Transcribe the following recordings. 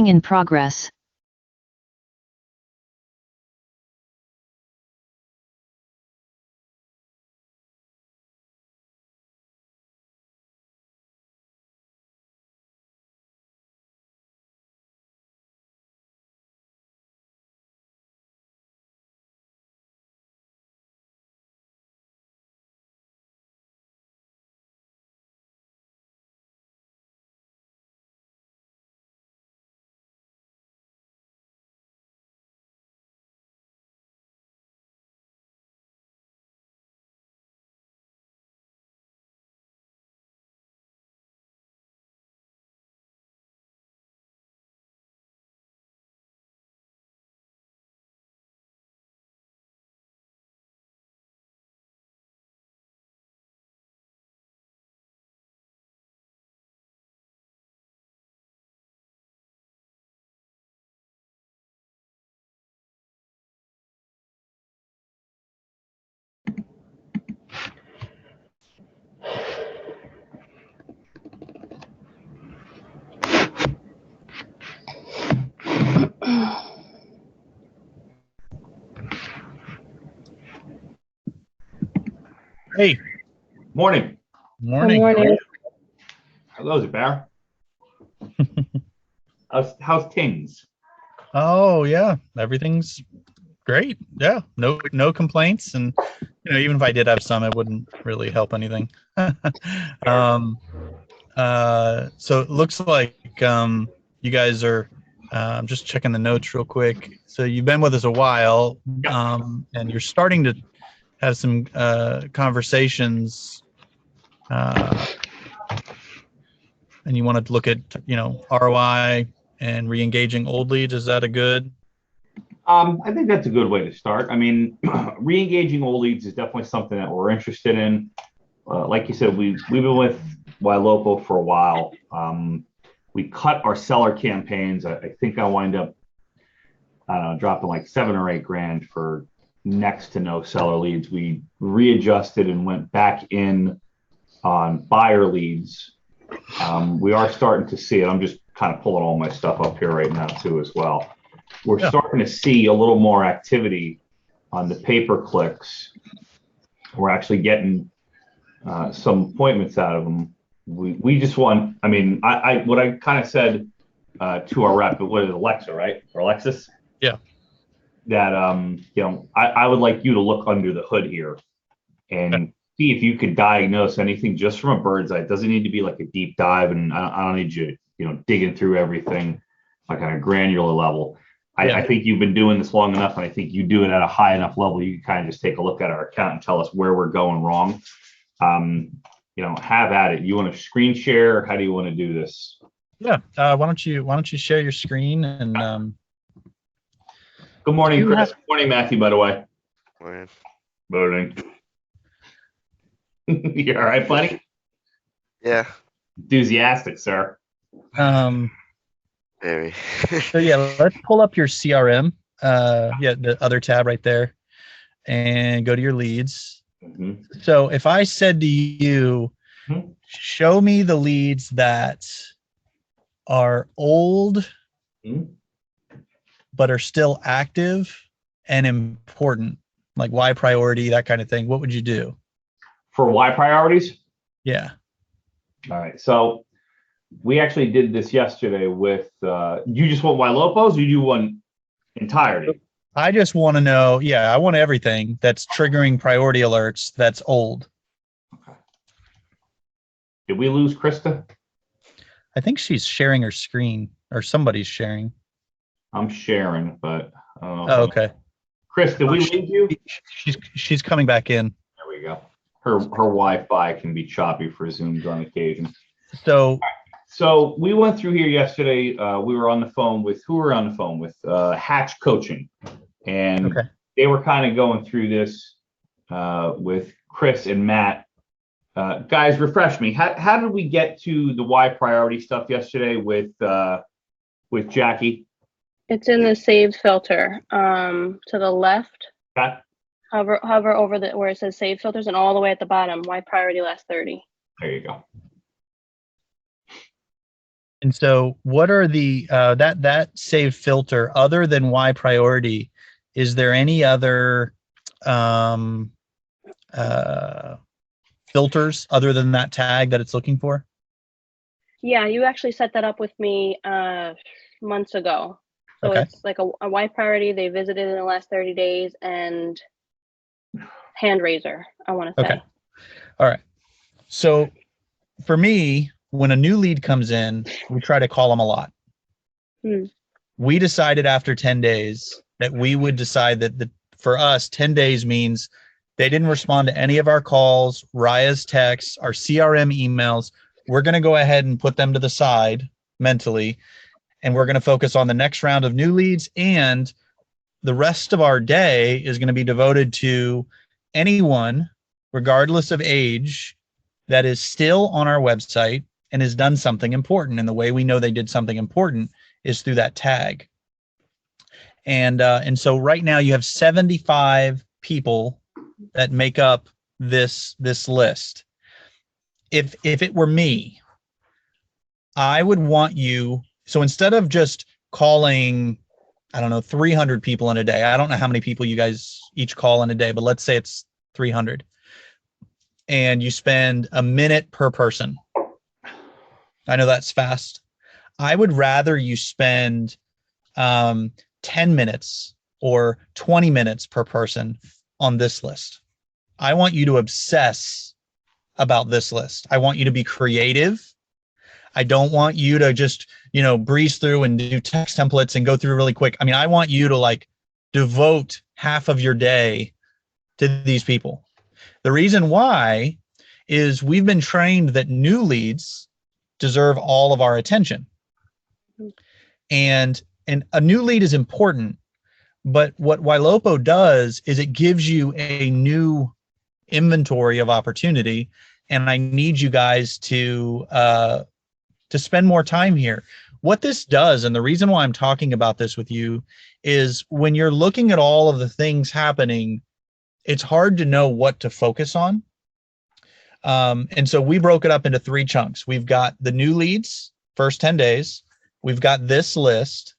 In progress. Hey. Morning. Morning. Good morning. Hello, Bear. how's things? Oh yeah, everything's great. Yeah, no complaints, and even if I did have some, it wouldn't really help anything. So it looks like you guys are. I'm just checking the notes real quick. So you've been with us a while, and you're starting to have some conversations, and you want to look at ROI and re-engaging old leads. Is that a good? I think that's a good way to start. I mean, re-engaging old leads is definitely something that we're interested in. Like you said, we've been with Ylopo for a while. We cut our seller campaigns. I think I wind up, I don't know, dropping like $7 or $8 grand for next to no seller leads. We readjusted and went back in on buyer leads. We are starting to see it. I'm just kind of pulling all my stuff up here right now too as well. We're starting to see a little more activity on the pay-per-clicks. We're actually getting some appointments out of them. We just want, I mean, what I kind of said to our rep, what is it, Alexa, right? Or Alexis? Yeah. That, I would like you to look under the hood here and see if you could diagnose anything just from a bird's eye. It doesn't need to be like a deep dive, and I don't need you, digging through everything like on a granular level. I think you've been doing this long enough, and I think you do it at a high enough level. You can kind of just take a look at our account and tell us where we're going wrong. Have at it. You want to screen share? How do you want to do this? Yeah. Why don't you share your screen and Good morning, Chris. Good morning, Matthew, by the way. Morning. Morning. You all right, buddy? Yeah. Enthusiastic, sir. Very. So yeah, let's pull up your CRM. The other tab right there, and go to your leads. Mm-hmm. So if I said to you, show me the leads that are old, but are still active and important, like why priority, that kind of thing, what would you do? For why priorities? Yeah. All right. So we actually did this yesterday with, you just want Ylopos, or you want entirety? I just want to know. Yeah, I want everything that's triggering priority alerts that's old. Okay. Did we lose Krista? I think she's sharing her screen, or somebody's sharing. I'm sharing, but I don't know. Oh, okay. Chris, did we lose you? She's coming back in. There we go. Her Wi-Fi can be choppy for Zooms on occasion. So we went through here yesterday. We were on the phone with, who were on the phone with? Hatch Coaching. And they were kind of going through this with Chris and Matt. Guys, refresh me. How did we get to the why priority stuff yesterday with Jackie? It's in the saved filter to the left. Okay. Hover over where it says save filters, and all the way at the bottom, why priority last 30. There you go. And so what are the that save filter other than Y priority? Is there any other filters other than that tag that it's looking for? Yeah, you actually set that up with me months ago. So Okay. it's like a Y priority they visited in the last 30 days and hand raiser, I want to say. Okay. All right. So for me, when a new lead comes in, we try to call them a lot. We decided after 10 days that we would decide that for us, 10 days means they didn't respond to any of our calls, Raya's texts, our CRM emails. We're going to go ahead and put them to the side mentally, and we're going to focus on the next round of new leads. And the rest of our day is going to be devoted to anyone, regardless of age, that is still on our website and has done something important. And the way we know they did something important is through that tag. And so right now you have 75 people that make up this list. If it were me, I would want you, so instead of just calling, I don't know, 300 people in a day, I don't know how many people you guys each call in a day, but let's say it's 300, and you spend a minute per person. I know that's fast. I would rather you spend 10 minutes or 20 minutes per person on this list. I want you to obsess about this list. I want you to be creative. I don't want you to just, breeze through and do text templates and go through really quick. I mean, I want you to like devote half of your day to these people. The reason why is we've been trained that new leads deserve all of our attention. And a new lead is important, but what Ylopo does is it gives you a new inventory of opportunity. And I need you guys to spend more time here. What this does, and the reason why I'm talking about this with you, is when you're looking at all of the things happening, it's hard to know what to focus on. And so we broke it up into 3 chunks. We've got the new leads, first 10 days. We've got this list.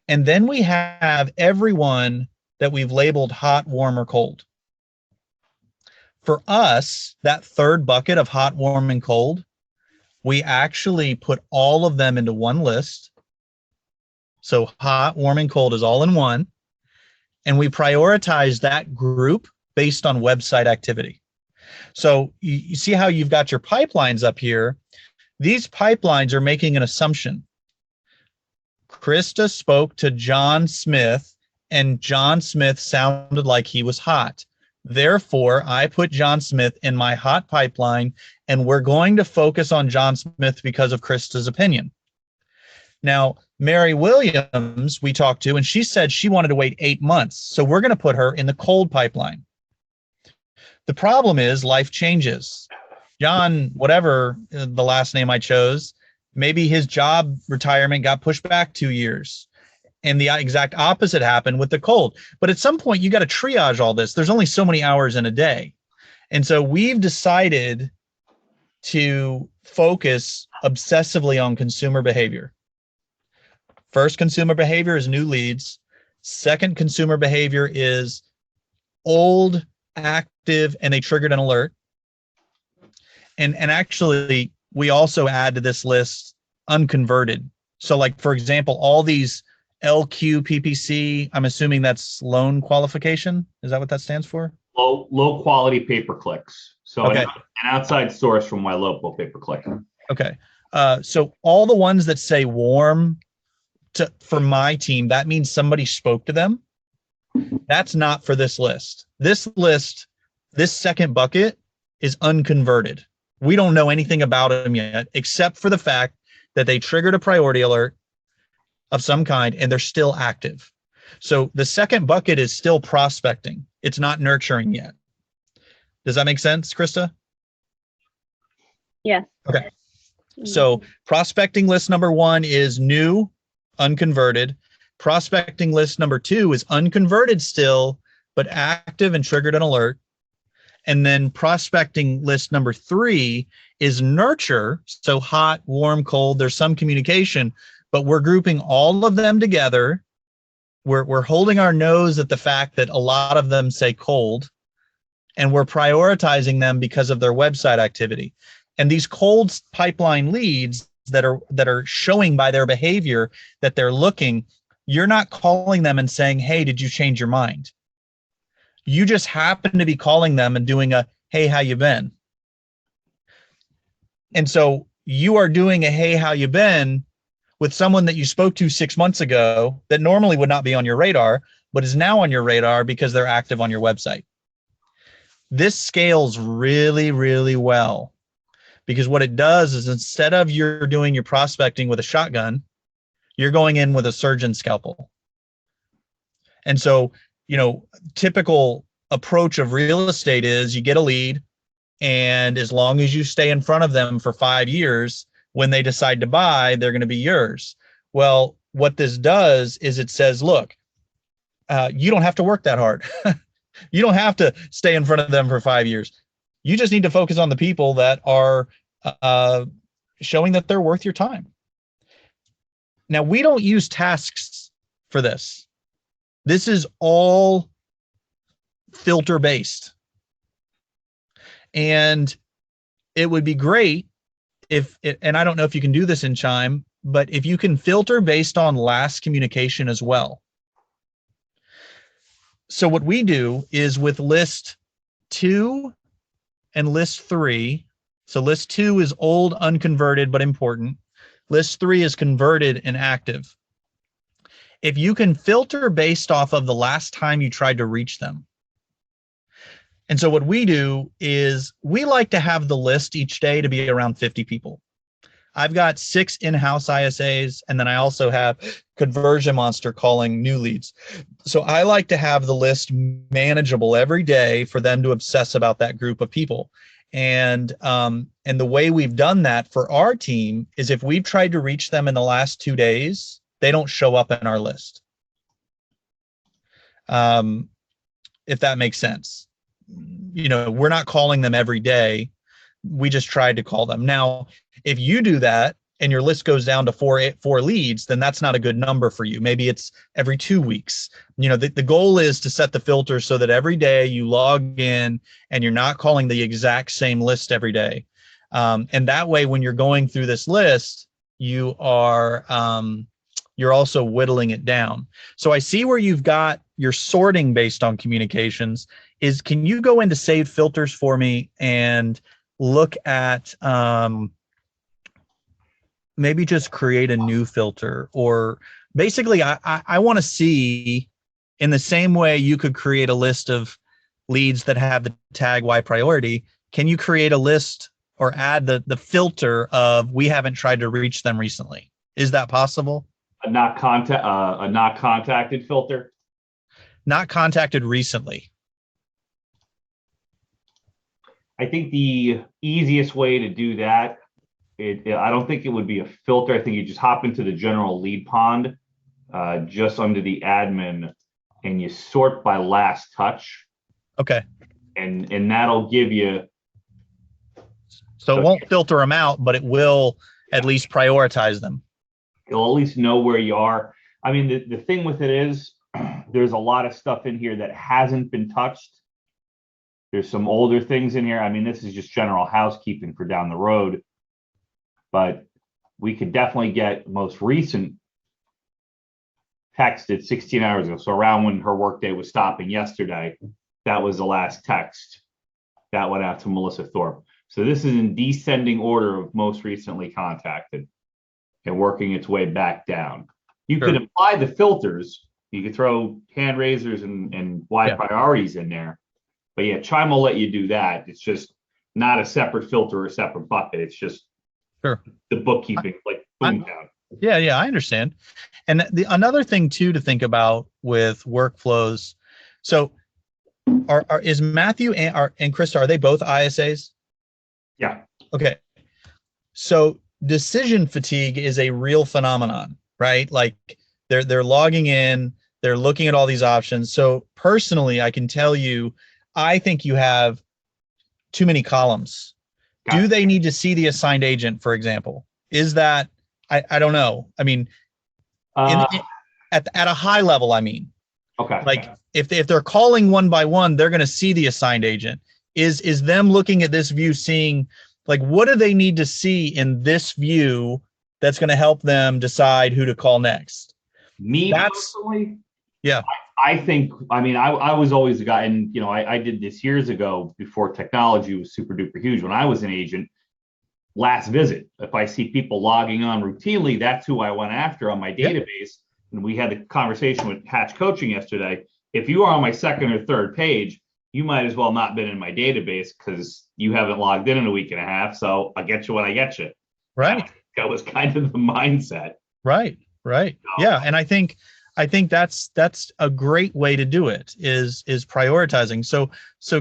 And then we have everyone that we've labeled hot, warm, or cold. For us, that third bucket of hot, warm, and cold, we actually put all of them into one list. So hot, warm, and cold is all in one. And we prioritize that group based on website activity. So you see how you've got your pipelines up here. These pipelines are making an assumption. Krista spoke to John Smith, and John Smith sounded like he was hot. Therefore, I put John Smith in my hot pipeline, and we're going to focus on John Smith because of Krista's opinion. Now, Mary Williams, we talked to, and she said she wanted to wait 8 months. So we're going to put her in the cold pipeline. The problem is life changes. John, whatever the last name I chose, maybe his job retirement got pushed back 2 years. And the exact opposite happened with the cold. But at some point, you got to triage all this. There's only so many hours in a day. And so we've decided to focus obsessively on consumer behavior. First consumer behavior is new leads. Second consumer behavior is old, active, and they triggered an alert. And actually, we also add to this list unconverted. So like, for example, all these LQ PPC, I'm assuming that's loan qualification. Is that what that stands for? Low quality pay-per-clicks. So okay. An outside source from Ylopo pay-per-click. Okay. So all the ones that say warm for my team, that means somebody spoke to them. That's not for this list. This list, this second bucket is unconverted. We don't know anything about them yet, except for the fact that they triggered a priority alert of some kind and they're still active. So the second bucket is still prospecting. It's not nurturing yet. Does that make sense, Krista? Yeah. Okay. So prospecting list number 1 is new, unconverted. Prospecting list number 2 is unconverted still, but active and triggered an alert. And then prospecting list number 3 is nurture. So hot, warm, cold, there's some communication, but we're grouping all of them together. We're holding our nose at the fact that a lot of them say cold, and we're prioritizing them because of their website activity. And these cold pipeline leads that are showing by their behavior that they're looking, you're not calling them and saying, hey, did you change your mind? You just happen to be calling them and doing a, hey, how you been? And so you are doing a, hey, how you been with someone that you spoke to 6 months ago that normally would not be on your radar, but is now on your radar because they're active on your website. This scales really, really well, because what it does is instead of you're doing your prospecting with a shotgun, you're going in with a surgeon scalpel. And so, typical approach of real estate is you get a lead, and as long as you stay in front of them for 5 years, when they decide to buy, they're going to be yours. Well, what this does is it says, look, you don't have to work that hard. You don't have to stay in front of them for 5 years. You just need to focus on the people that are showing that they're worth your time. Now, we don't use tasks for this. This is all filter based. And it would be great and I don't know if you can do this in Chime, but if you can filter based on last communication as well. So what we do is with list 2 and list 3. So list 2 is old, unconverted, but important. List 3 is converted and active. If you can filter based off of the last time you tried to reach them. And so what we do is we like to have the list each day to be around 50 people. I've got 6 in-house ISAs, and then I also have Conversion Monster calling new leads. So I like to have the list manageable every day for them to obsess about that group of people. And the way we've done that for our team is if we've tried to reach them in the last 2 days, they don't show up in our list. If that makes sense. We're not calling them every day. We just tried to call them. Now, if you do that and your list goes down to four leads, then that's not a good number for you. Maybe it's every 2 weeks. The goal is to set the filter so that every day you log in and you're not calling the exact same list every day. And that way, when you're going through this list, you are you're also whittling it down. So I see where you're sorting based on communications. Can you go into saved filters for me and look at maybe just create a new filter? Or basically I want to see, in the same way you could create a list of leads that have the tag Y priority, can you create a list or add the filter of we haven't tried to reach them recently? Is that possible? A not contacted filter. Not contacted recently. I think the easiest way to do that, I don't think it would be a filter. I think you just hop into the general lead pond, just under the admin, and you sort by last touch. Okay. And that'll give you. So it won't filter them out, but it will at least prioritize them. You'll at least know where you are. I mean, the thing with it is there's a lot of stuff in here that hasn't been touched. There's some older things in here. I mean, this is just general housekeeping for down the road, but we could definitely get most recent texted 16 hours ago. So around when her workday was stopping yesterday, that was the last text that went out to Melissa Thorpe. So this is in descending order of most recently contacted and working its way back down. You could apply the filters. You could throw hand raisers and Y priorities in there. But yeah, Chime will let you do that. It's just not a separate filter or a separate bucket. It's just the bookkeeping, like Boomtown. Yeah, I understand. And another thing too to think about with workflows. So, is Matthew and Krista, are they both ISAs? Yeah. Okay. So decision fatigue is a real phenomenon, right? Like they're logging in, they're looking at all these options. So personally, I can tell you, I think you have too many columns. Got Do it. they need to see the assigned agent, for example? Is that, I don't know. I mean, at a high level, I mean, Okay. like if they're calling one by one, they're going to see the assigned agent. Is them looking at this view, seeing like, what do they need to see in this view that's going to help them decide who to call next? Personally, yeah. I think, I mean, I was always a guy, and you know, I did this years ago before technology was super duper huge. When I was an agent, last visit. If I see people logging on routinely, that's who I went after on my database. And we had a conversation with Hatch Coaching yesterday. If you are on my second or third page, you might as well not been in my database because you haven't logged in a week and a half. So I'll get you when I get you. Right. That was kind of the mindset. Right. Yeah. And I think that's a great way to do it is prioritizing. So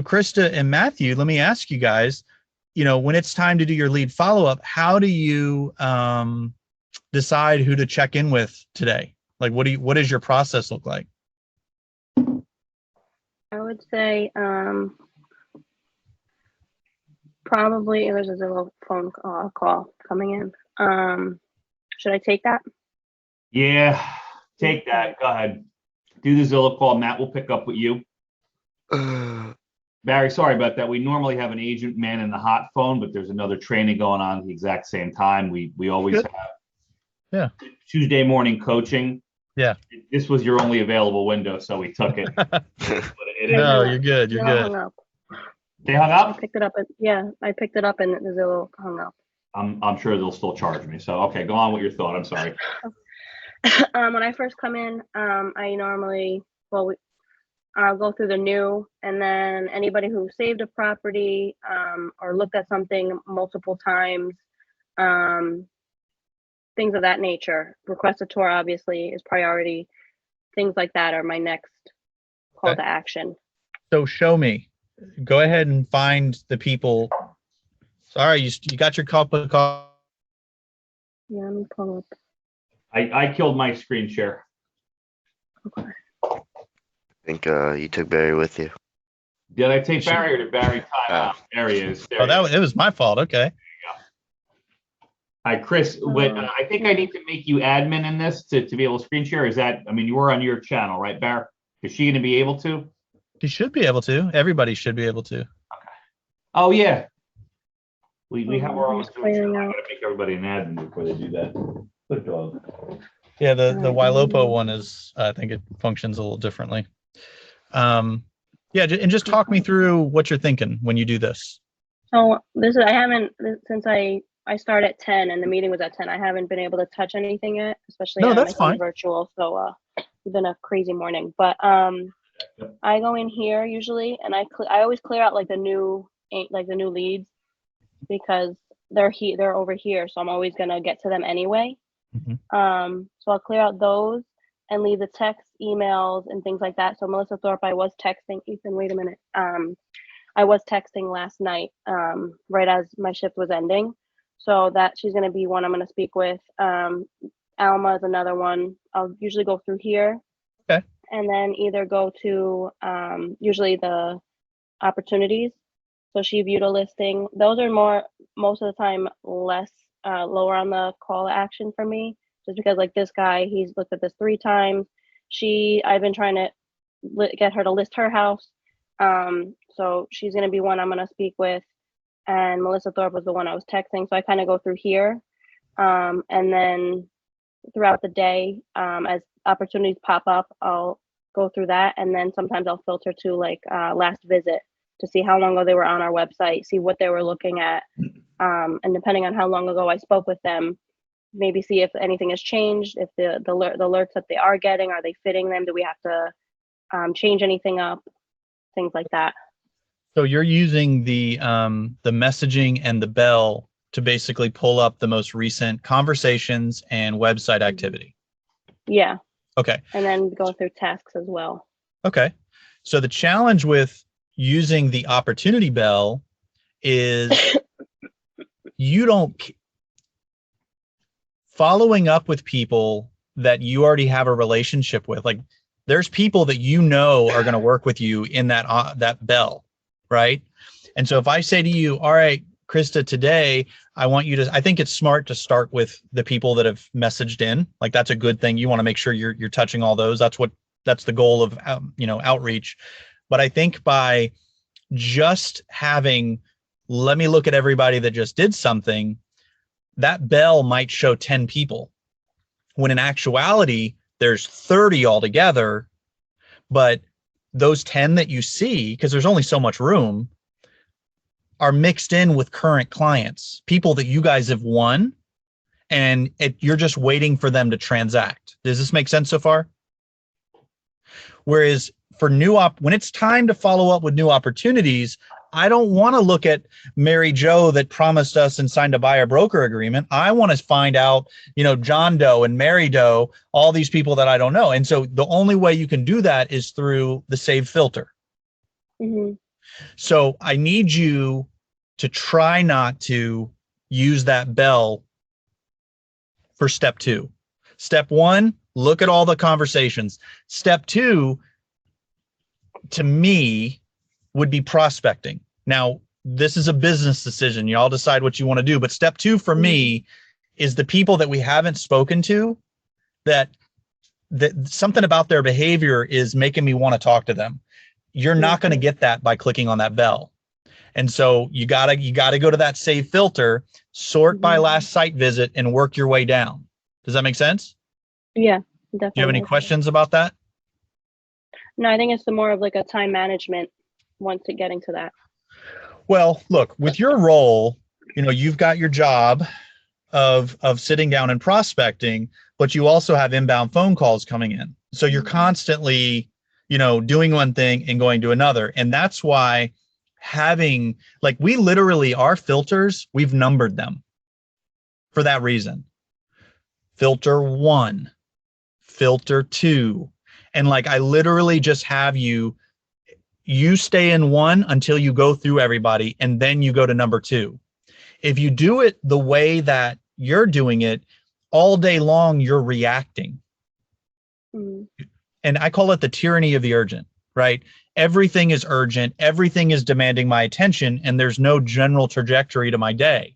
Krista and Matthew, let me ask you guys, you know, when it's time to do your lead follow-up, how do you decide who to check in with today? Like, what does your process look like? I would say probably there's a little phone call coming in. Should I take that? Yeah, take that. Go ahead. Do the Zillow call. Matt will pick up with you. Barry, sorry about that. We normally have an agent man in the hot phone, but there's another training going on at the exact same time. We always Good. have Tuesday morning coaching. Yeah. This was your only available window, so we took it. No, you're good. You're Zillow good. hung up. They hung I up? picked it up. I picked it up and the Zillow hung up. I'm sure they'll still charge me. So, okay, go on with your thought. I'm sorry. When I first come in, I normally, I'll go through the new, and then anybody who saved a property or looked at something multiple times, things of that nature. Request a tour obviously is priority. Things like that are my next call to action. So show me. Go ahead and find the people. Sorry, you got your cup of coffee. Yeah, let me pull up. I killed my screen share. Okay. I think you took Barry with you. Did I take Barry or did Barry time out? There he is. There It was my fault. Okay. Hi, Chris. I think I need to make you admin in this to be able to screen share. Is that, I mean, you were on your channel, right, Barry? Is she going to be able to? She should be able to. Everybody should be able to. Okay. Oh, yeah. We have our own Just Zoom clearing channel. I out. got to make everybody an admin before they do that. Good dog. Yeah, the Ylopo one is, I think it functions a little differently. Yeah, and just talk me through what you're thinking when you do this. So I haven't, since I start at 10 and the meeting was at 10, I haven't been able to touch anything yet, especially No, on that's my fine. virtual. So it's been a crazy morning, but I go in here usually, and I always clear out like the new leads because they're over here. So I'm always going to get to them anyway. Mm-hmm. So I'll clear out those and leave the text, emails, and things like that. So Melissa Thorpe, I was texting. Ethan, wait a minute. I was texting last night, right as my shift was ending. So that she's going to be one I'm going to speak with. Alma is another one. I'll usually go through here. Okay. And then either go to usually the opportunities. So she viewed a listing. Those are most of the time less lower on the call to action for me, just because like this guy, he's looked at this 3 times. I've been trying to get her to list her house. So she's going to be one I'm going to speak with. And Melissa Thorpe was the one I was texting. So I kind of go through here. And then throughout the day, as opportunities pop up, I'll go through that. And then sometimes I'll filter to like last visit to see how long ago they were on our website, see what they were looking at. And depending on how long ago I spoke with them, maybe see if anything has changed, if the alerts that they are getting, are they fitting them? Do we have to change anything up? Things like that. So you're using the messaging and the bell to basically pull up the most recent conversations and website activity. Yeah. Okay. And then go through tasks as well. Okay. So the challenge with using the opportunity bell is following up with people that you already have a relationship with. Like there's people that you know are going to work with you in that bell, right? And so if I say to you, all right, Krista, today, I think it's smart to start with the people that have messaged in. Like, that's a good thing. You want to make sure you're touching all those. That's the goal of, outreach. But I think by just having, let me look at everybody that just did something, that bell might show 10 people, when in actuality, there's 30 altogether. But those 10 that you see, because there's only so much room, are mixed in with current clients, people that you guys have won, and you're just waiting for them to transact. Does this make sense so far? Whereas for when it's time to follow up with new opportunities, I don't want to look at Mary Jo that promised us and signed a buyer broker agreement. I want to find out, John Doe and Mary Doe, all these people that I don't know. And so the only way you can do that is through the save filter. Mm-hmm. So I need you to try not to use that bell for step 2. Step 1, look at all the conversations. Step 2, to me, would be prospecting. Now, this is a business decision. You all decide what you want to do. But step 2 for me is the people that we haven't spoken to, that something about their behavior is making me want to talk to them. You're not going to get that by clicking on that bell. And so you gotta go to that save filter, sort by last site visit, and work your way down. Does that make sense? Yeah, definitely. Do you have any questions about that? No, I think it's more of like a time management once getting to that. Well, look, with your role, you've got your job of sitting down and prospecting, but you also have inbound phone calls coming in. So you're constantly, doing one thing and going to another. And that's why we literally, our filters, we've numbered them for that reason. Filter 1, filter 2. And I literally just have you stay in 1 until you go through everybody, and then you go to number 2. If you do it the way that you're doing it all day long, you're reacting. And I call it the tyranny of the urgent, right? Everything is urgent. Everything is demanding my attention, and there's no general trajectory to my day.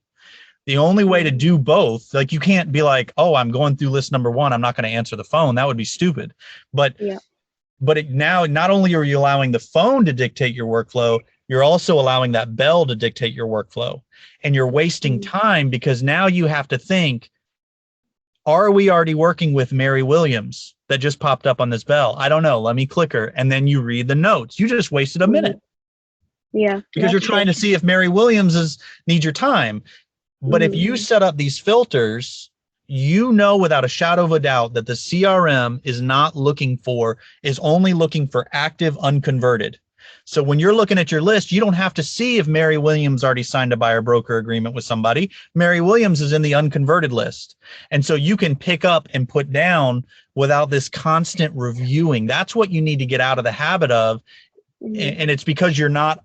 The only way to do both, you can't be like, oh, I'm going through list number 1, I'm not going to answer the phone. That would be stupid. But now, not only are you allowing the phone to dictate your workflow, you're also allowing that bell to dictate your workflow. And you're wasting time, because now you have to think, are we already working with Mary Williams that just popped up on this bell? I don't know. Let me click her. And then you read the notes. You just wasted a minute. Yeah. Because you're trying to see if Mary Williams needs your time. But if you set up these filters, without a shadow of a doubt that the CRM is only looking for active unconverted. So when you're looking at your list, you don't have to see if Mary Williams already signed a buyer broker agreement with somebody. Mary Williams is in the unconverted list. And so you can pick up and put down without this constant reviewing. That's what you need to get out of the habit of. And it's because you're not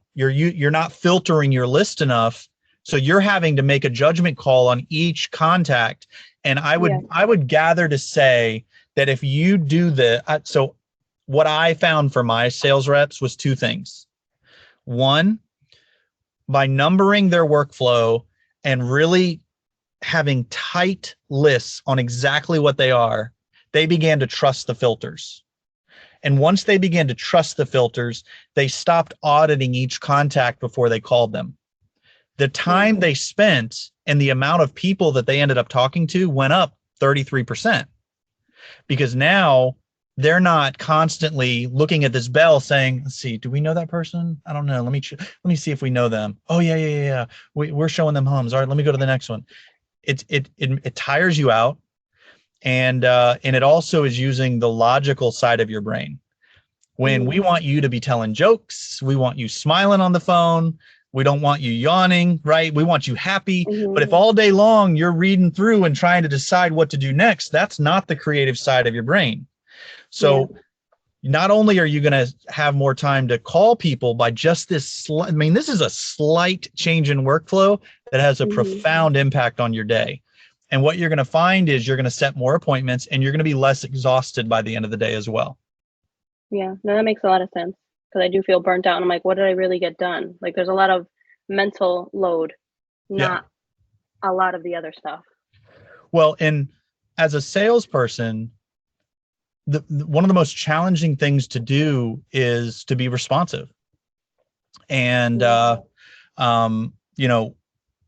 filtering your list enough. So you're having to make a judgment call on each contact. And I would gather to say that if you do so what I found for my sales reps was 2 things. 1, by numbering their workflow and really having tight lists on exactly what they are, they began to trust the filters. And once they began to trust the filters, they stopped auditing each contact before they called them. The time they spent and the amount of people that they ended up talking to went up 33%, because now they're not constantly looking at this bell saying, let's see, do we know that person? I don't know. Let me see if we know them. Oh yeah. We're showing them homes. All right, let me go to the next one. It tires you out. And it also is using the logical side of your brain. When we want you to be telling jokes, we want you smiling on the phone. We don't want you yawning, right? We want you happy. But if all day long you're reading through and trying to decide what to do next, that's not the creative side of your brain. So not only are you going to have more time to call people by just this, this is a slight change in workflow that has a profound impact on your day. And what you're going to find is you're going to set more appointments, and you're going to be less exhausted by the end of the day as well. Yeah, no, that makes a lot of sense, because I do feel burnt out. And I'm like, what did I really get done? There's a lot of mental load, Yeah. not a lot of the other stuff. Well, and as a salesperson, one of the most challenging things to do is to be responsive. And, you know,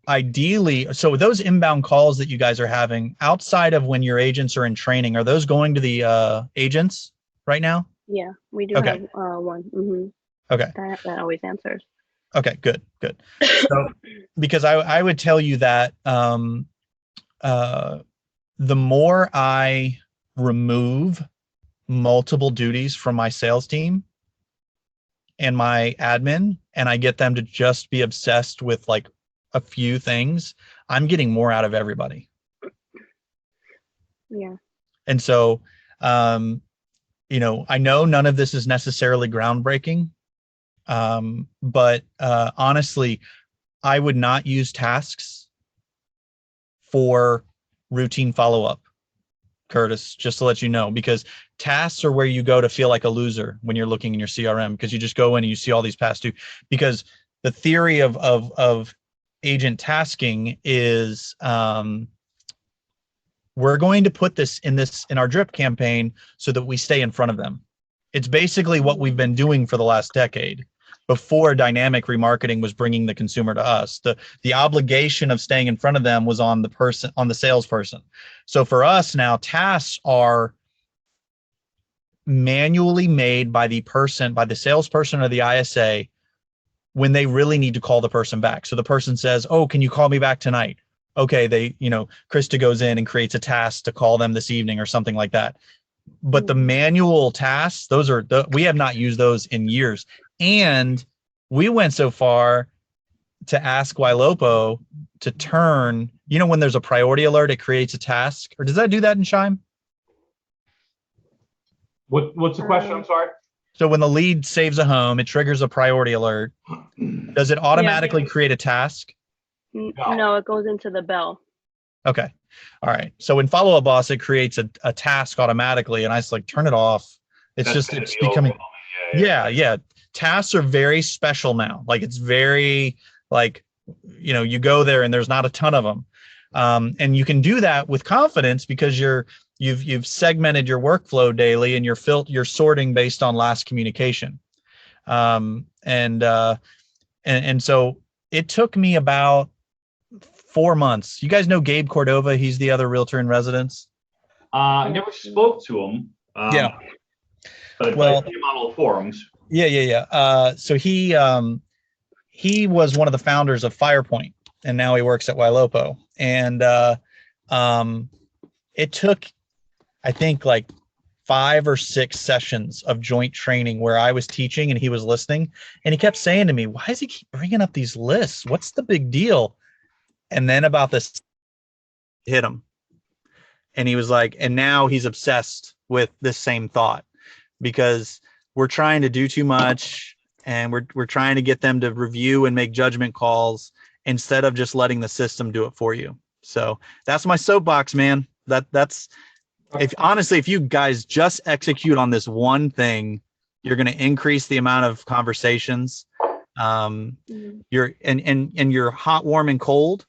ideally, so those inbound calls that you guys are having outside of when your agents are in training, are those going to the agents right now? Yeah, we do Okay. have one. Mm-hmm. Okay. That always answers. Okay, good. So, because I would tell you that the more I remove multiple duties from my sales team and my admin, and I get them to just be obsessed with like a few things, I'm getting more out of everybody. Yeah. And so, you know, I know none of this is necessarily groundbreaking, but honestly, I would not use tasks for routine follow-up, Curtis, just to let you know, because tasks are where you go to feel like a loser when you're looking in your CRM, because you just go in and you see all these past due. Because the theory of agent tasking is we're going to put this in our drip campaign so that we stay in front of them. It's basically what we've been doing for the last decade before dynamic remarketing was bringing the consumer to us. The obligation of staying in front of them was on the salesperson. So for us now, tasks are manually made by the salesperson or the ISA when they really need to call the person back. So the person says, "Oh, can you call me back tonight?" Okay, Krista goes in and creates a task to call them this evening or something like that. But the manual tasks, we have not used those in years. And we went so far to ask Ylopo to turn, when there's a priority alert, it creates a task. Or does that do that in Chime? What's the question? I'm sorry. So when the lead saves a home, it triggers a priority alert. Does it automatically create a task? No, it goes into the bell. Okay. All right. So in Follow Up Boss, it creates a task automatically, and I just like turn it off. It's becoming. Yeah. Tasks are very special now. Like it's very like, you go there and there's not a ton of them. And you can do that with confidence because you've segmented your workflow daily and you're sorting based on last communication. And so it took me about 4 months. You guys know Gabe Cordova? He's the other realtor in residence. I never spoke to him. Yeah. But I see him on all forums. Yeah. So he was one of the founders of Firepoint, and now he works at Ylopo. And it took, I think, like 5 or 6 sessions of joint training where I was teaching and he was listening. And he kept saying to me, "Why does he keep bringing up these lists? What's the big deal?" And then about this hit him. And he was like, and now he's obsessed with this same thought because we're trying to do too much and we're trying to get them to review and make judgment calls instead of just letting the system do it for you. So that's my soapbox, man. That's if you guys just execute on this one thing, you're going to increase the amount of conversations. You're hot, warm, and cold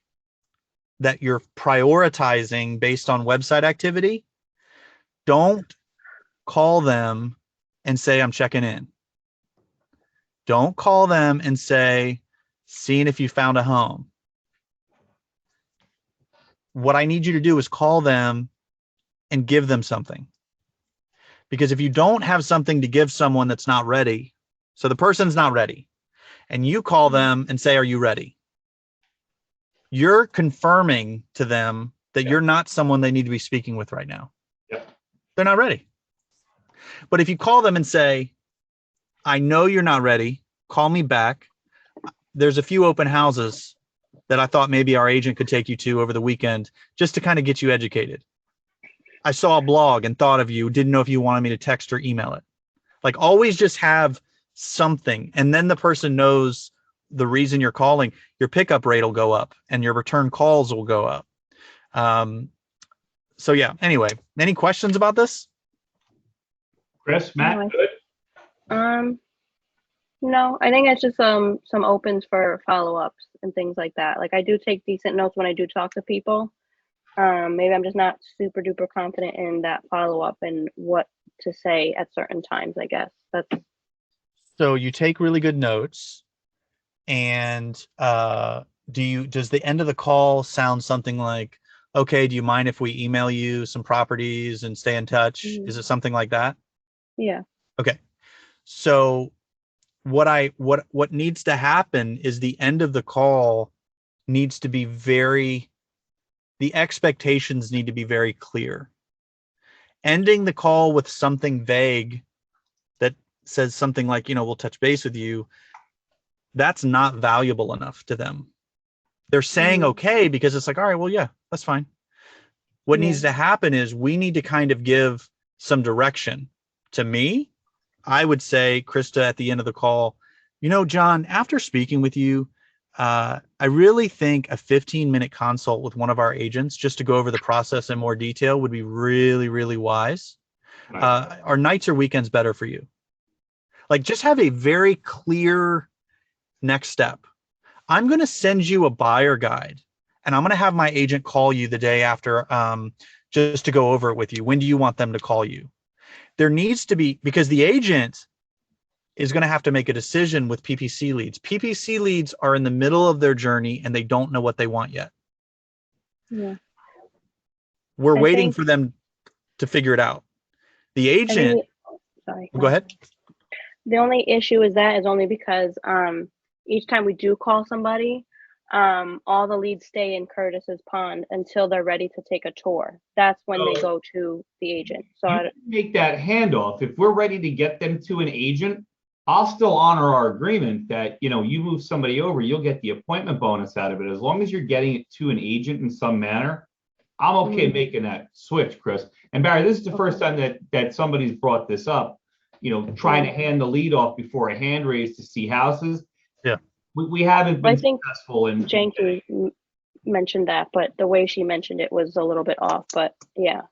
that you're prioritizing based on website activity. Don't call them and say, "I'm checking in." Don't call them and say, "Seeing if you found a home." What I need you to do is call them and give them something. Because if you don't have something to give someone that's not ready, so the person's not ready, and you call them and say, "Are you ready?" You're confirming to them that you're not someone they need to be speaking with right now. Yep. They're not ready. But if you call them and say, "I know you're not ready, call me back. There's a few open houses that I thought maybe our agent could take you to over the weekend just to kind of get you educated. I saw a blog and thought of you, didn't know if you wanted me to text or email it." Like always just have something. And then the person knows the reason you're calling. Your pickup rate will go up and your return calls will go up. So yeah, anyway, any questions about this? Chris, Matt, good? No, I think it's just some opens for follow-ups and things like that. Like I do take decent notes when I do talk to people. Maybe I'm just not super duper confident in that follow-up and what to say at certain times, I guess. That's So you take really good notes, and does the end of the call sound something like, okay, do you mind if we email you some properties and stay in touch? Is it something like that? yeah. Okay. So what needs to happen is the end of the call needs to be the expectations need to be very clear. Ending the call with something vague that says something like, we'll touch base with you, that's not valuable enough to them. They're saying okay because it's like, all right, well, yeah, that's fine. What needs to happen is we need to kind of give some direction. To me, I would say, Krista, at the end of the call, John, after speaking with you, I really think a 15-minute consult with one of our agents just to go over the process in more detail would be really, really wise. Right. Are nights or weekends better for you? Like, just have a very clear next step. I'm going to send you a buyer guide, and I'm going to have my agent call you the day after, just to go over it with you. When do you want them to call you? There needs to be, because the agent is going to have to make a decision with PPC leads. PPC leads are in the middle of their journey and they don't know what they want yet. Yeah. We're I waiting think for them to figure it out. The agent, sorry. go ahead. The only issue is only because each time we do call somebody, all the leads stay in Curtis's pond until they're ready to take a tour. That's when they go to the agent. So You can make that handoff. If we're ready to get them to an agent, I'll still honor our agreement that, you move somebody over, you'll get the appointment bonus out of it. As long as you're getting it to an agent in some manner, I'm okay making that switch, Chris. And Barry, this is the first time that somebody's brought this up, trying to hand the lead off before a hand raise to see houses. Yeah. We haven't been I think successful in Jenkins mentioned that, but the way she mentioned it was a little bit off, but yeah.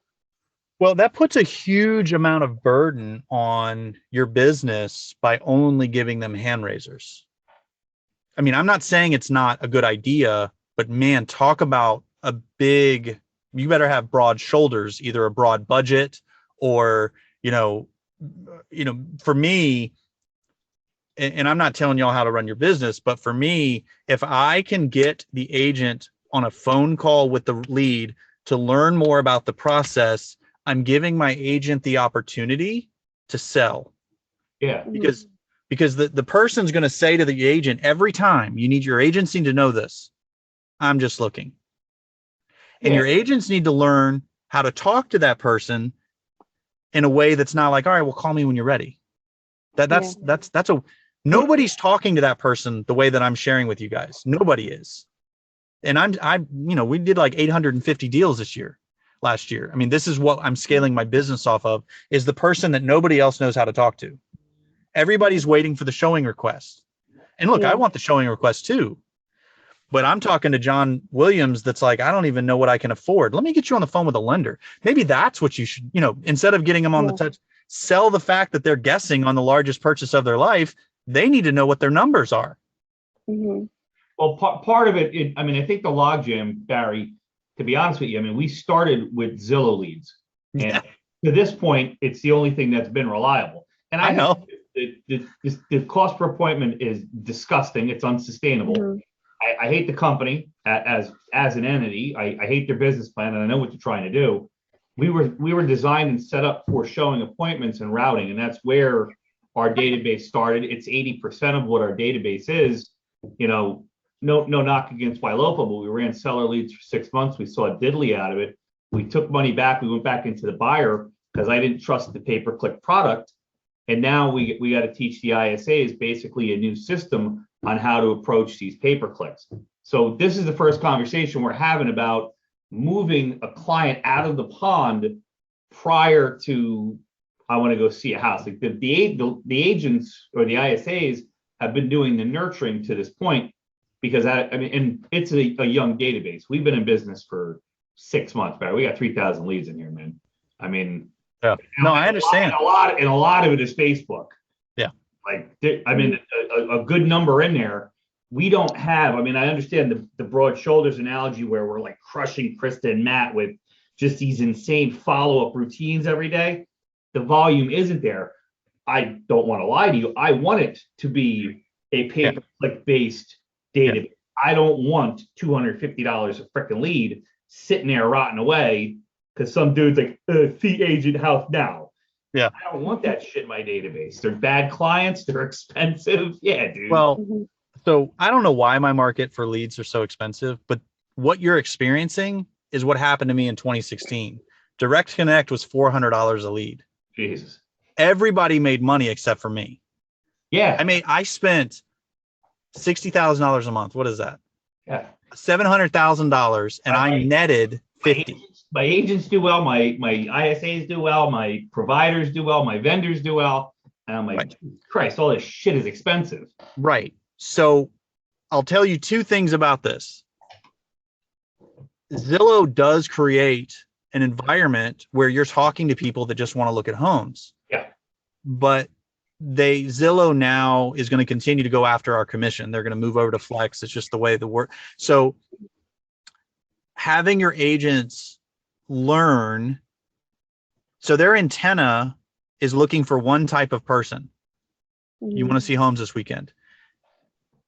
Well, that puts a huge amount of burden on your business by only giving them hand raisers. I mean, I'm not saying it's not a good idea, but man, talk about you better have broad shoulders, either a broad budget or, for me, and I'm not telling y'all how to run your business, but for me, if I can get the agent on a phone call with the lead to learn more about the process, I'm giving my agent the opportunity to sell. Yeah. Because the person's going to say to the agent every time, you need your agency to know this. I'm just looking. And your agents need to learn how to talk to that person in a way that's not like, all right, well, call me when you're ready. Nobody's talking to that person the way that I'm sharing with you guys. Nobody is. And we did like 850 deals last year. I mean, this is what I'm scaling my business off of, is the person that nobody else knows how to talk to. Everybody's waiting for the showing request. And look, I want the showing request too. But I'm talking to John Williams that's like, I don't even know what I can afford. Let me get you on the phone with a lender. Maybe that's what you should, instead of getting them on the touch, sell the fact that they're guessing on the largest purchase of their life. They need to know what their numbers are. Well, part of it, I think the logjam, Barry, to be honest with you, we started with Zillow leads. And to this point, it's the only thing that's been reliable. And I know the cost per appointment is disgusting. It's unsustainable. I hate the company as an entity. I hate their business plan, and I know what they're trying to do. We were designed and set up for showing appointments and routing, and that's where our database started. It's 80% of what our database is. No knock against Ylopo, but we ran seller leads for 6 months. We saw a diddly out of it. We took money back. We went back into the buyer because I didn't trust the pay-per-click product. And now we got to teach the ISAs basically a new system on how to approach these pay-per-clicks. So this is the first conversation we're having about moving a client out of the pond prior to, I want to go see a house. Like the agents or the ISAs have been doing the nurturing to this point because and it's a young database. We've been in business for 6 months, Barry. We got 3,000 leads in here, man. Yeah. No, I understand. A lot of it is Facebook. Yeah. I mean, a good number in there. We don't have, I mean, I understand the broad shoulders analogy where we're like crushing Krista and Matt with just these insane follow-up routines every day. The volume isn't there. I don't want to lie to you. I want it to be a pay-per-click based database. Yeah. I don't want $250 a freaking lead sitting there rotting away because some dude's like, see agent house now. Yeah. I don't want that shit in my database. They're bad clients. They're expensive. Yeah, dude. Well, so I don't know why my market for leads are so expensive, but what you're experiencing is what happened to me in 2016. Direct Connect was $400 a lead. Jesus. Everybody made money except for me. Yeah. I spent $60,000 a month. What is that? Yeah. $700,000, and I netted 50. My agents do well. My ISAs do well. My providers do well. My vendors do well. And I'm like, right. Christ, all this shit is expensive. Right. So I'll tell you two things about this. Zillow does create an environment where you're talking to people that just want to look at homes. Yeah. But Zillow now is going to continue to go after our commission. They're going to move over to Flex. It's just the way the work. So having your agents learn, so their antenna is looking for one type of person. You want to see homes this weekend.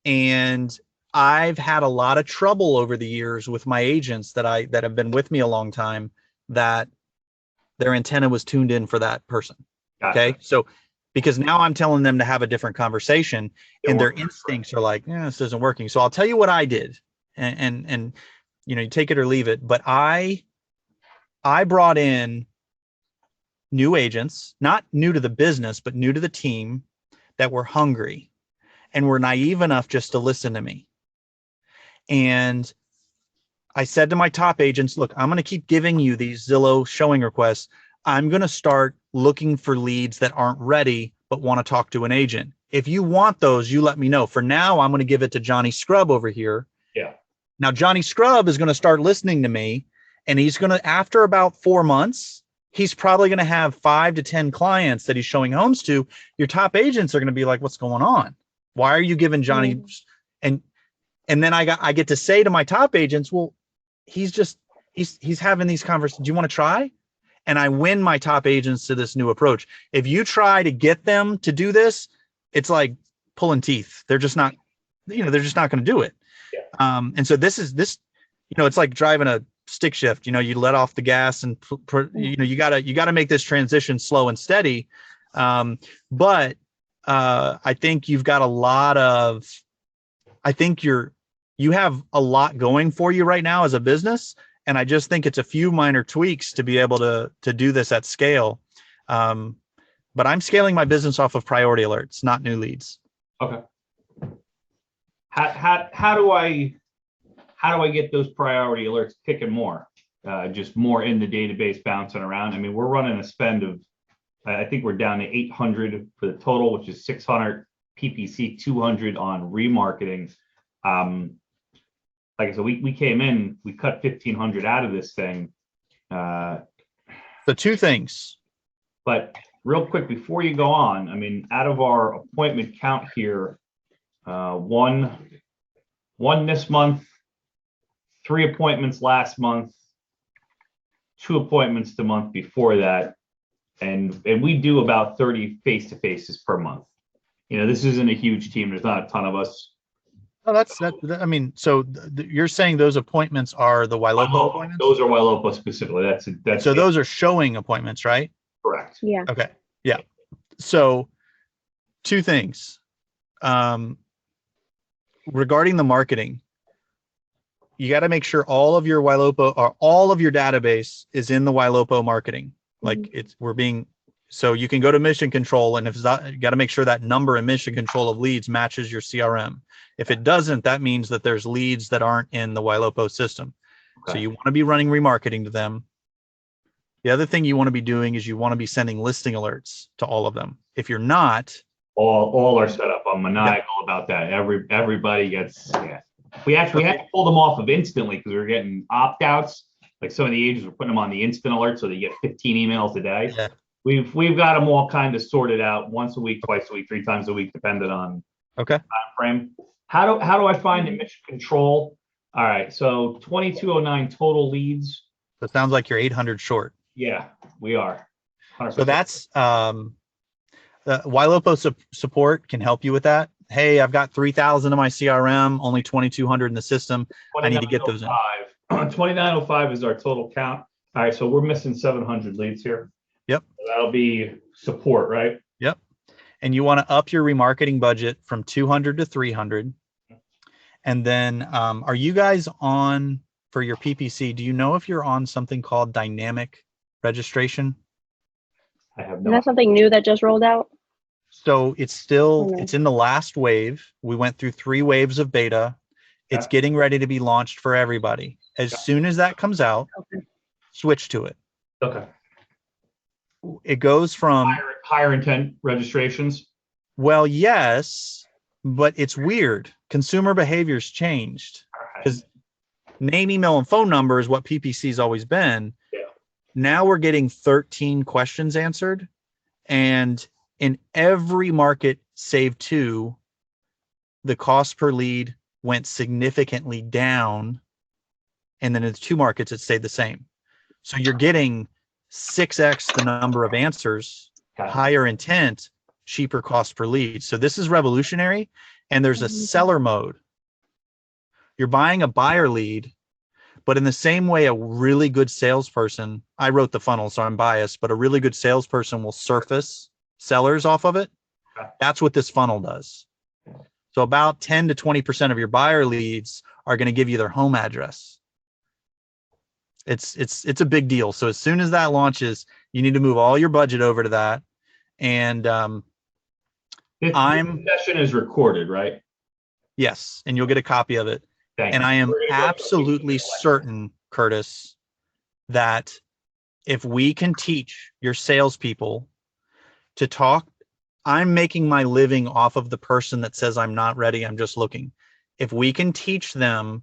And I've had a lot of trouble over the years with my agents that have been with me a long time, that their antenna was tuned in for that person. Gotcha. Okay. So because now I'm telling them to have a different conversation and their instincts are like, this isn't working. So I'll tell you what I did, and you know, you take it or leave it. But I brought in new agents, not new to the business, but new to the team, that were hungry and were naive enough just to listen to me. And I said to my top agents, look, I'm going to keep giving you these Zillow showing requests. I'm going to start looking for leads that aren't ready, but want to talk to an agent. If you want those, you let me know. For now, I'm going to give it to Johnny Scrub over here. Yeah. Now, Johnny Scrub is going to start listening to me, and he's going to, after about 4 months, he's probably going to have 5 to 10 clients that he's showing homes to. Your top agents are going to be like, what's going on? Why are you giving Johnny? And then I get to say to my top agents, well, he's having these conversations. Do you want to try? And I win my top agents to this new approach. If you try to get them to do this, it's like pulling teeth. They're just not, they're just not going to do it. Yeah. And so this, it's like driving a stick shift. You let off the gas and you gotta make this transition slow and steady. But I think you've got you have a lot going for you right now as a business. And I just think it's a few minor tweaks to be able to do this at scale. But I'm scaling my business off of priority alerts, not new leads. Okay. How do I get those priority alerts kicking more? Just more in the database bouncing around. I mean, we're running a spend of, I think we're down to 800 for the total, which is 600 PPC, 200 on remarketing. Like I said, we came in, we cut 1,500 out of this thing. So two things. But real quick, before you go on, I mean, out of our appointment count here, one this month, 3 appointments last month, 2 appointments the month before that. And we do about 30 face-to-faces per month. This isn't a huge team. There's not a ton of us. Oh, I mean, so you're saying those appointments are the Ylopo appointments? Those are Ylopo specifically. That's so those are showing appointments, right? Correct. Yeah. Okay. Yeah. So 2 things. Regarding the marketing, you got to make sure all of your Ylopo or all of your database is in the Ylopo marketing. Like so you can go to mission control, and if that, you got to make sure that number in mission control of leads matches your CRM. If it doesn't, that means that there's leads that aren't in the Ylopo system. Okay. So you want to be running remarketing to them. The other thing you want to be doing is you want to be sending listing alerts to all of them. If you're not, all are set up. I'm maniacal about that. Everybody gets, we actually had to pull them off of instantly because we were getting opt-outs. Like some of the agents were putting them on the instant alert so they get 15 emails a day. Yeah. we've got them all kind of sorted out once a week, twice a week, 3 times a week, depending on Okay. time frame. How do I find the mission control? All right, so 2209 total leads. So it sounds like you're 800 short. Yeah, we are. 100%. So that's the Ylopo support can help you with that. Hey, I've got 3,000 in my CRM, only 2,200 in the system. I need to get those in. 2905 is our total count. All right, so we're missing 700 leads here. Yep. So that'll be support, right? Yep. And you want to up your remarketing budget from 200 to 300. And then are you guys on for your PPC? Do you know if you're on something called dynamic registration? I have Is no. that something new that just rolled out? So it's in the last wave. We went through 3 waves of beta. It's Okay. getting ready to be launched for everybody. As soon as that comes out, switch to it. Okay. It goes from Higher intent registrations. well, yes, but it's weird. Consumer behavior's changed because name, email, and phone number is what PPC's always been. Yeah. Now we're getting 13 questions answered, and in every market save 2, the cost per lead went significantly down, and then in the 2 markets it stayed the same. So you're getting 6x the number of answers, higher intent, cheaper cost per lead. So this is revolutionary. And there's a seller mode. You're buying a buyer lead, but in the same way a really good salesperson, I wrote the funnel, so I'm biased, but a really good salesperson will surface sellers off of it. That's what this funnel does. So about 10 to 20% of your buyer leads are going to give you their home address. It's a big deal. So as soon as that launches, you need to move all your budget over to that. And This session is recorded, right? yes, and you'll get a copy of it. Thank and you. I am absolutely certain, Curtis, that if we can teach your salespeople to talk, I'm making my living off of the person that says I'm not ready, I'm just looking. If we can teach them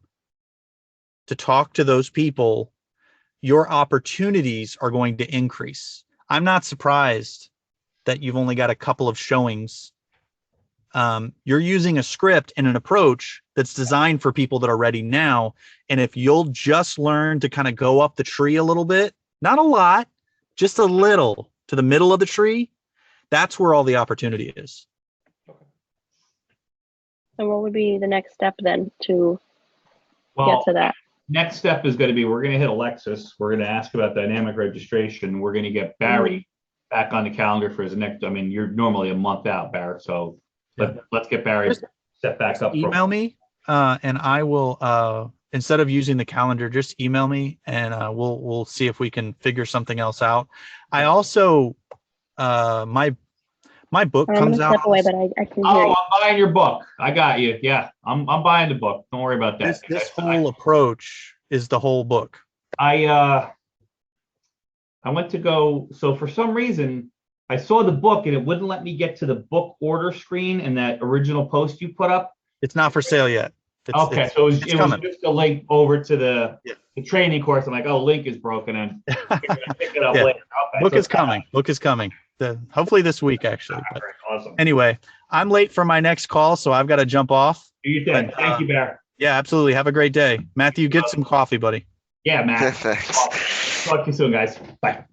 to talk to those people, your opportunities are going to increase. I'm not surprised that you've only got a couple of showings. You're using a script and an approach that's designed for people that are ready now. And if you'll just learn to kind of go up the tree a little bit, not a lot, just a little to the middle of the tree, that's where all the opportunity is. So what would be the next step then to Well, get to that? next step is going to be, we're going to hit Alexis. We're going to ask about dynamic registration. We're going to get Barry back on the calendar for his next, I mean, you're normally a month out, Barry. So let's get Barry set back up. Email me and I will, instead of using the calendar, just email me and we'll see if we can figure something else out. I also, my book comes out. Step away, but I can hear Oh, you. I'm buying your book. I got you. Yeah, I'm buying the book. Don't worry about that. This whole approach is the whole book. I went to go, so for some reason, I saw the book and it wouldn't let me get to the book order screen in that original post you put up. It's not for sale yet. Okay, so it was coming. just a link over to the training course. I'm like, oh, link is broken and I'm gonna pick it up later. Okay, Book so is coming. Book is coming. Hopefully this week, actually. But awesome. anyway, I'm late for my next call, so I've got to jump off. Do your thing. Thank you, Bear. Yeah, absolutely. Have a great day. Matthew, get some coffee, buddy. Yeah, Matt. Thanks. Talk to you soon, guys. Bye.